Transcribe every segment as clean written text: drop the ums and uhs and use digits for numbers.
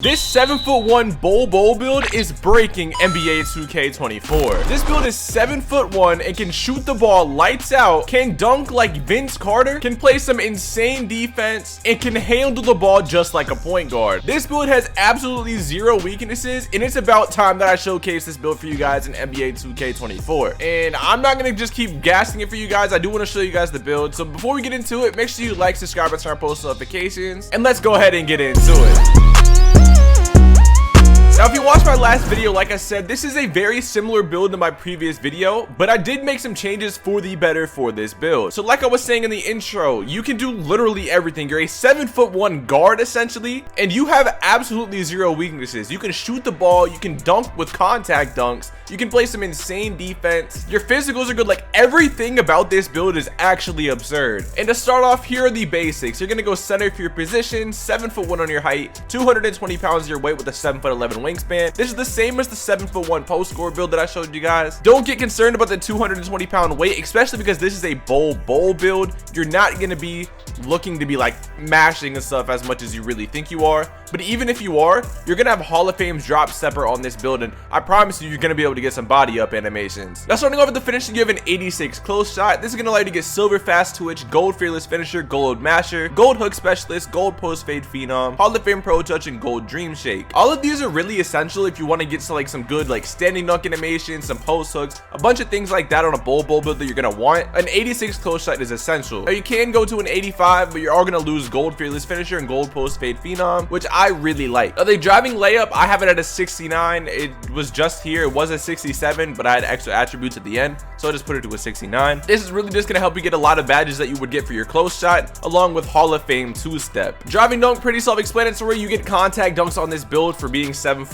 This 7'1" Bol Bol build is breaking NBA 2K24. This build is 7'1" and can shoot the ball lights out, can dunk like Vince Carter, can play some insane defense, and can handle the ball just like a point guard. This build has absolutely zero weaknesses, and it's about time that I showcase this build for you guys in NBA 2K24. And I'm not gonna just keep gassing it for you guys. I do want to show you guys the build. So before we get into it, make sure you like, subscribe, and turn on post notifications, and let's go ahead and get into it. Now, if you watched my last video, like I said, this is a very similar build to my previous video, but I did make some changes for the better for this build. So like I was saying in the intro, you can do literally everything. You're a 7'1" guard essentially, and you have absolutely zero weaknesses. You can shoot the ball, you can dunk with contact dunks, you can play some insane defense, your physicals are good. Like, everything about this build is actually absurd. And to start off, here are the basics. You're gonna go center for your position, 7'1" on your height, 220 pounds your weight with a 7'11" wingspan. This is the same as the 7'1" post score build that I showed you guys. Don't get concerned about the 220 pound weight, especially because this is a Bol Bol build. You're not gonna be looking to be like mashing and stuff as much as you really think you are. But even if you are, you're gonna have Hall of Fame drop stepper on this build, and I promise you're gonna be able to get some body up animations. Now, starting off with the finishing, you have an 86 close shot. This is gonna allow you to get silver fast twitch, gold fearless finisher, gold masher, gold hook specialist, gold post fade phenom, Hall of Fame pro touch, and gold dream shake. All of these are really essential if you want to get to like some good like standing dunk animations, some post hooks, a bunch of things like that on a Bol Bol build that you're gonna want. An 86 close shot is essential. Now, you can go to an 85, but you are gonna lose gold fearless finisher and gold post fade phenom, which I really like. Now, the driving layup, I have it at a 69. It was just here. It was a 67, but I had extra attributes at the end, so I just put it to a 69. This is really just gonna help you get a lot of badges that you would get for your close shot, along with Hall of Fame two-step. Driving dunk, pretty self-explanatory. You get contact dunks on this build for being 7'1".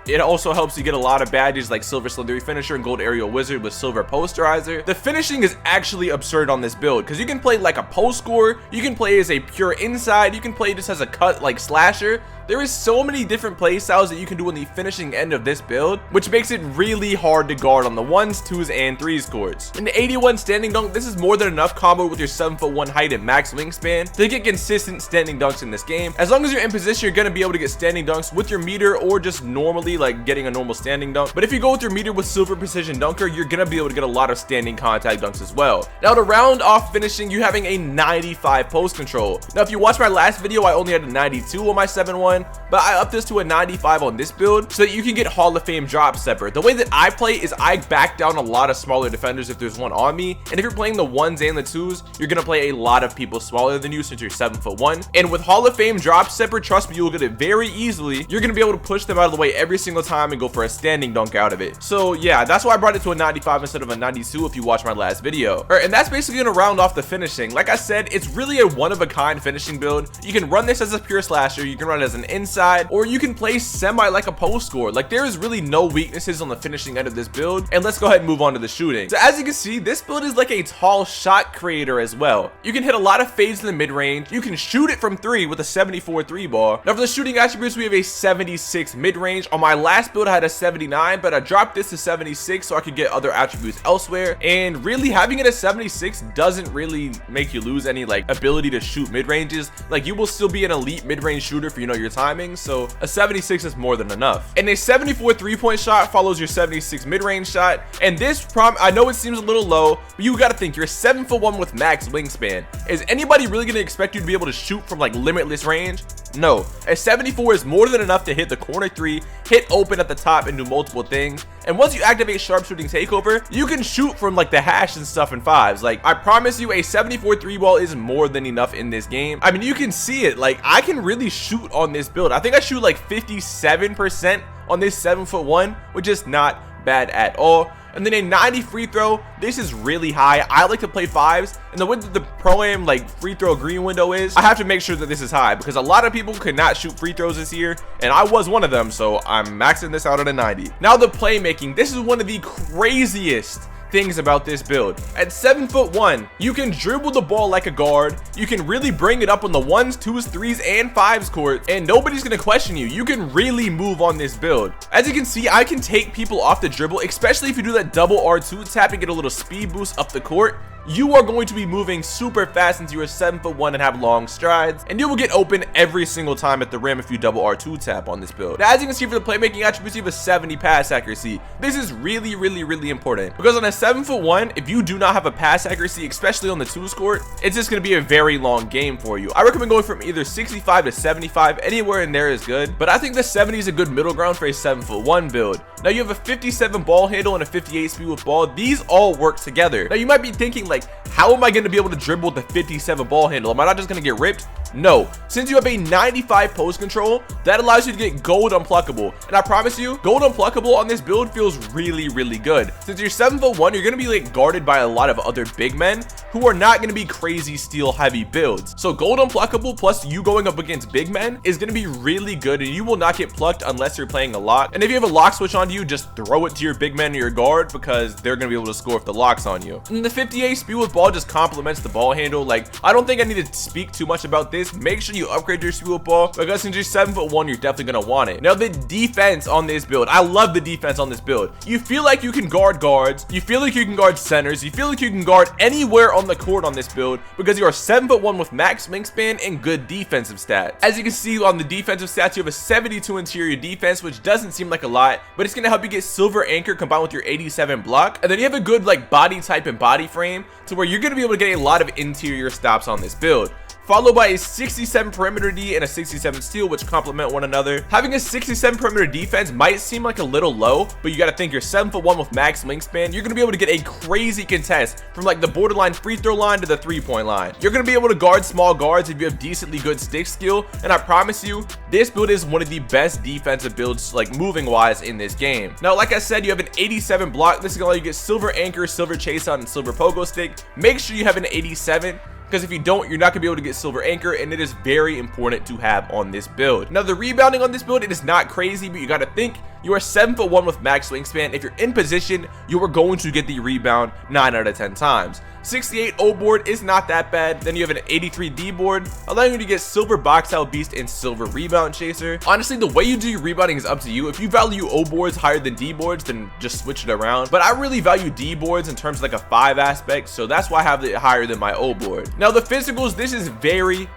It also helps you get a lot of badges like silver slithery finisher and gold aerial wizard with silver posterizer. The finishing is actually absurd on this build because you can play like a post scorer, you can play as a pure inside, you can play just as a cut like slasher. There is so many different play styles that you can do on the finishing end of this build, which makes it really hard to guard on the 1s, 2s, and 3s courts. In the 81 standing dunk, this is more than enough combo with your 7'1" height and max wingspan to get consistent standing dunks in this game. As long as you're in position, you're going to be able to get standing dunks with your meter or just normally like getting a normal standing dunk. But if you go with your meter with silver precision dunker, you're going to be able to get a lot of standing contact dunks as well. Now, to round off finishing, you having a 95 post control. Now, if you watch my last video, I only had a 92 on my 7'1", but I upped this to a 95 on this build so that you can get Hall of Fame drop stepper. The way that I play is I back down a lot of smaller defenders if there's one on me, and if you're playing the 1s and the 2s, you're gonna play a lot of people smaller than you since you're 7'1". And with Hall of Fame drop stepper, trust me, you'll get it very easily. You're gonna be able to push them out of the way every single time and go for a standing dunk out of it. So yeah, that's why I brought it to a 95 instead of a 92 if you watch my last video. All right, and that's basically gonna round off the finishing. Like I said, it's really a one-of-a-kind finishing build. You can run this as a pure slasher, you can run it as an inside, or you can play semi like a post score. Like, there is really no weaknesses on the finishing end of this build. And let's go ahead and move on to the shooting. So as you can see, this build is like a tall shot creator as well. You can hit a lot of fades in the mid-range. You can shoot it from 3 with a 74 3 ball. Now, for the shooting attributes, we have a 76 mid-range. On my last build, I had a 79, but I dropped this to 76 so I could get other attributes elsewhere. And really, having it at 76 doesn't really make you lose any like ability to shoot mid-ranges. Like, you will still be an elite mid-range shooter if you know your timing. So a 76 is more than enough. And a 74 3-point shot follows your 76 mid-range shot. And this I know it seems a little low, but you got to think, you're 7'1" with max wingspan. Is anybody really going to expect you to be able to shoot from like limitless range? No. A 74 is more than enough to hit the corner 3, hit open at the top, and do multiple things. And once you activate sharpshooting takeover, you can shoot from like the hash and stuff in 5s. Like, I promise you, a 74 3 ball is more than enough in this game. I mean, you can see it. Like, I can really shoot on this build. I think I shoot like 57% on this 7'1", which is not bad at all. And then a 90 free throw, this is really high. I like to play 5s, and the way that the Pro-Am like free throw green window is, I have to make sure that this is high because a lot of people could not shoot free throws this year, and I was one of them, so I'm maxing this out at a 90. Now, the playmaking, this is one of the craziest things about this build. At 7'1", you can dribble the ball like a guard. You can really bring it up on the 1s, 2s, 3s, and 5s court, and nobody's gonna question you. You can really move on this build. As you can see, I can take people off the dribble, especially if you do that double R2 tap and get a little speed boost up the court. you are going to be moving super fast since you are 7'1" and have long strides, and you will get open every single time at the rim if you double R2 tap on this build. Now, as you can see for the playmaking attributes, you have a 70 pass accuracy. This is really important because on a 7'1", if you do not have a pass accuracy, especially on the 2 score, it's just going to be a very long game for you. I recommend going from either 65 to 75. Anywhere in there is good, but I think the 70 is a good middle ground for a 7'1" build. Now, you have a 57 ball handle and a 58 speed with ball. These all work together. Now, you might be thinking, like, how am I going to be able to dribble with the 57 ball handle? Am I not just going to get ripped? No, since you have a 95 post control, that allows you to get gold unpluckable, and I promise you, gold unpluckable on this build feels really good. Since you're 7'1", you're gonna be like guarded by a lot of other big men who are not gonna be crazy steal heavy builds. So gold unpluckable plus you going up against big men is gonna be really good, and you will not get plucked unless you're playing a lock. And if you have a lock switch on you, just throw it to your big man or your guard because they're gonna be able to score if the lock's on you. And the 58 speed with ball just complements the ball handle. Like, I don't think I need to speak too much about this. Make sure you upgrade your speed with ball because since you're 7'1", you're definitely gonna want it. Now, the defense on this build, I love the defense on this build. You feel like you can guard guards, you feel like you can guard centers, you feel like you can guard anywhere on the court on this build because you are 7'1" with max wingspan and good defensive stats. As you can see on the defensive stats, you have a 72 interior defense, which doesn't seem like a lot, but it's gonna help you get silver anchor combined with your 87 block, and then you have a good like body type and body frame to where you're gonna be able to get a lot of interior stops on this build, followed by a 67 perimeter D and a 67 steal, which complement one another. Having a 67 perimeter defense might seem like a little low, but you got to think you're 7'1" with max wingspan. You're going to be able to get a crazy contest from like the borderline free throw line to the 3-point line. You're going to be able to guard small guards if you have decently good stick skill, and I promise you, this build is one of the best defensive builds like moving wise in this game. Now, like I said, you have an 87 block. This is going to allow you to get silver anchor, silver chase out, and silver pogo stick. Make sure you have an 87. Because if you don't, you're not going to be able to get silver anchor, and it is very important to have on this build. Now, the rebounding on this build, it is not crazy, but you got to think you are 7'1" with max wingspan. If you're in position, you are going to get the rebound 9 out of 10 times. 68 O board is not that bad. Then you have an 83 D board, allowing you to get silver box out beast and silver rebound chaser. Honestly, the way you do your rebounding is up to you. If you value O boards higher than D boards, then just switch it around. But I really value D boards in terms of like a 5 aspect, so that's why I have it higher than my O board. Now, the physicals, this is very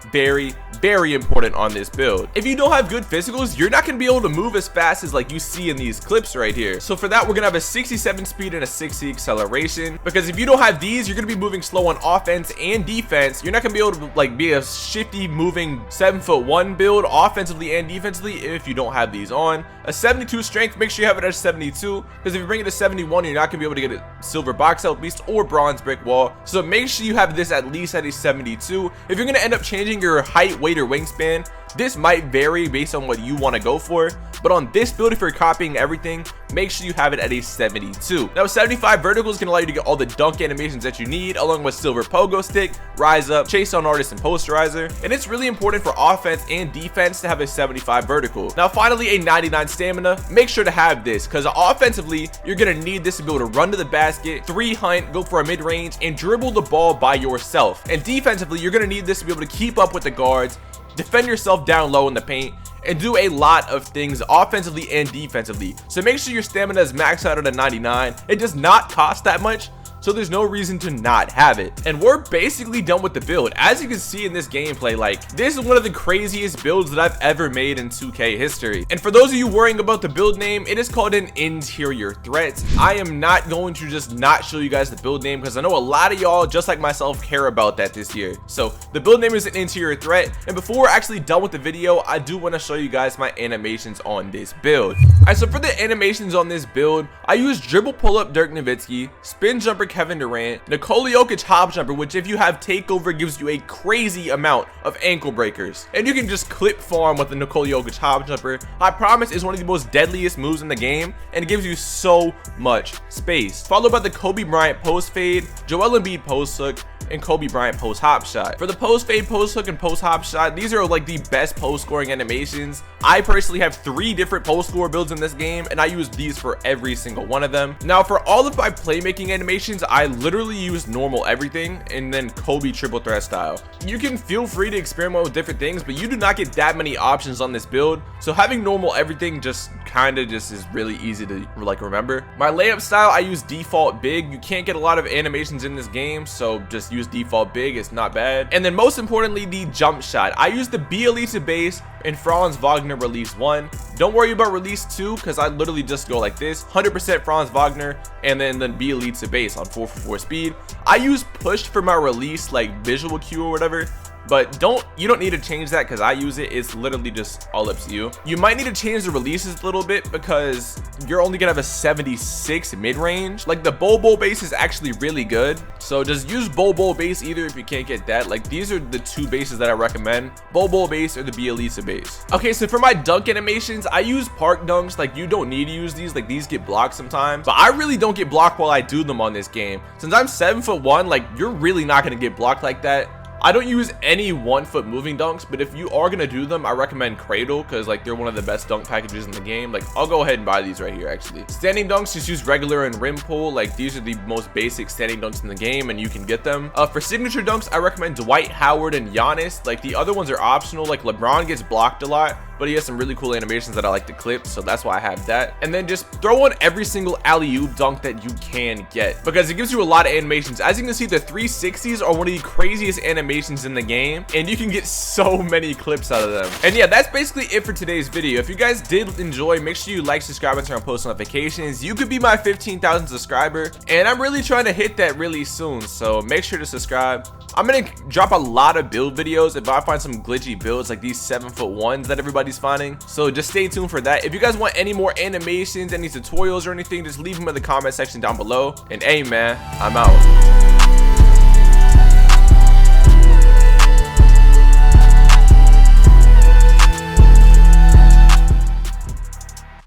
important on this build. If you don't have good physicals, you're not going to be able to move as fast as like you see in these clips right here. So for that, we're going to have a 67 speed and a 60 acceleration, because if you don't have these, you're going to be moving slow on offense and defense. You're not going to be able to like be a shifty moving 7'1" build offensively and defensively if you don't have these on. A 72 strength, make sure you have it at 72, because if you bring it to 71, you're not going to be able to get a silver box out beast or bronze brick wall. So make sure you have this at least at a 72. If you're going to end up changing your height, weight, or wingspan, this might vary based on what you want to go for, but on this build, if you're copying everything, make sure you have it at a 72. Now, 75 vertical is going to allow you to get all the dunk animations that you need, along with silver pogo stick, rise up, chase on artist, and posterizer. And it's really important for offense and defense to have a 75 vertical. Now, finally, a 99 stamina. Make sure to have this, because offensively, you're going to need this to be able to run to the basket, 3 hunt, go for a mid-range, and dribble the ball by yourself. And defensively, you're going to need this to be able to keep up with the guards, defend yourself down low in the paint, and do a lot of things offensively and defensively. So make sure your stamina is maxed out at a 99. It does not cost that much, so there's no reason to not have it. And we're basically done with the build. As you can see in this gameplay, like, this is one of the craziest builds that I've ever made in 2K history. And for those of you worrying about the build name, it is called an interior threat. I am not going to just not show you guys the build name, because I know a lot of y'all, just like myself, care about that this year. So the build name is an interior threat. And before we're actually done with the video, I do want to show you guys my animations on this build. Alright, so for the animations on this build, I use dribble pull up Dirk Nowitzki, spin jumper Kevin Durant, Nikola Jokic hop jumper, which if you have takeover gives you a crazy amount of ankle breakers, and you can just clip farm with the Nikola Jokic hop jumper. I promise is one of the most deadliest moves in the game, and it gives you so much space. Followed by the Kobe Bryant post fade, Joel Embiid post hook, and Kobe Bryant post hop shot. For the post fade, post hook, and post hop shot, these are like the best post scoring animations. I personally have 3 different post score builds in this game, and I use these for every single one of them. Now, for all of my playmaking animations, I literally use normal everything and then Kobe triple threat style. You can feel free to experiment with different things, but you do not get that many options on this build, so having normal everything just kind of just is really easy to like remember. My layup style, I use default big. You can't get a lot of animations in this game, so just use default big. It's not bad. And then most importantly, the jump shot. I use the BLE to base and Franz Wagner release 1. Don't worry about release 2 because I literally just go like this, 100% Franz Wagner, and then BLE to base on 444 speed. I use push for my release, like visual cue or whatever, but you don't need to change that because I use it. It's literally just all up to you. You might need to change the releases a little bit because you're only gonna have a 76 mid-range. Like the Bol Bol base is actually really good, so just use Bol Bol base either if you can't get that. Like these are the two bases that I recommend, Bol Bol base or the BLE to base. Okay, so for my dunk animations, I use park dunks. Like you don't need to use these, like these get blocked sometimes, but I really don't get blocked while I do them on this game. Since I'm 7'1", like you're really not gonna get blocked like that. I don't use any 1 foot moving dunks, but if you are gonna do them, I recommend Cradle because like they're one of the best dunk packages in the game. Like I'll go ahead and buy these right here actually. Standing dunks, just use regular and rim pull. Like these are the most basic standing dunks in the game and you can get them. For signature dunks, I recommend Dwight Howard and Giannis. Like the other ones are optional. Like LeBron gets blocked a lot, but he has some really cool animations that I like to clip, so that's why I have that. And then just throw on every single alley-oop dunk that you can get because it gives you a lot of animations. As you can see, the 360s are one of the craziest animations in the game and you can get so many clips out of them. And yeah, that's basically it for today's video. If you guys did enjoy, make sure you like, subscribe, and turn on post notifications. You could be my 15,000 subscriber and I'm really trying to hit that really soon, so make sure to subscribe. I'm gonna drop a lot of build videos if I find some glitchy builds like these 7'1" that everybody's finding, so just stay tuned for that. If you guys want any more animations, any tutorials or anything, just leave them in the comment section down below. And hey man, I'm out.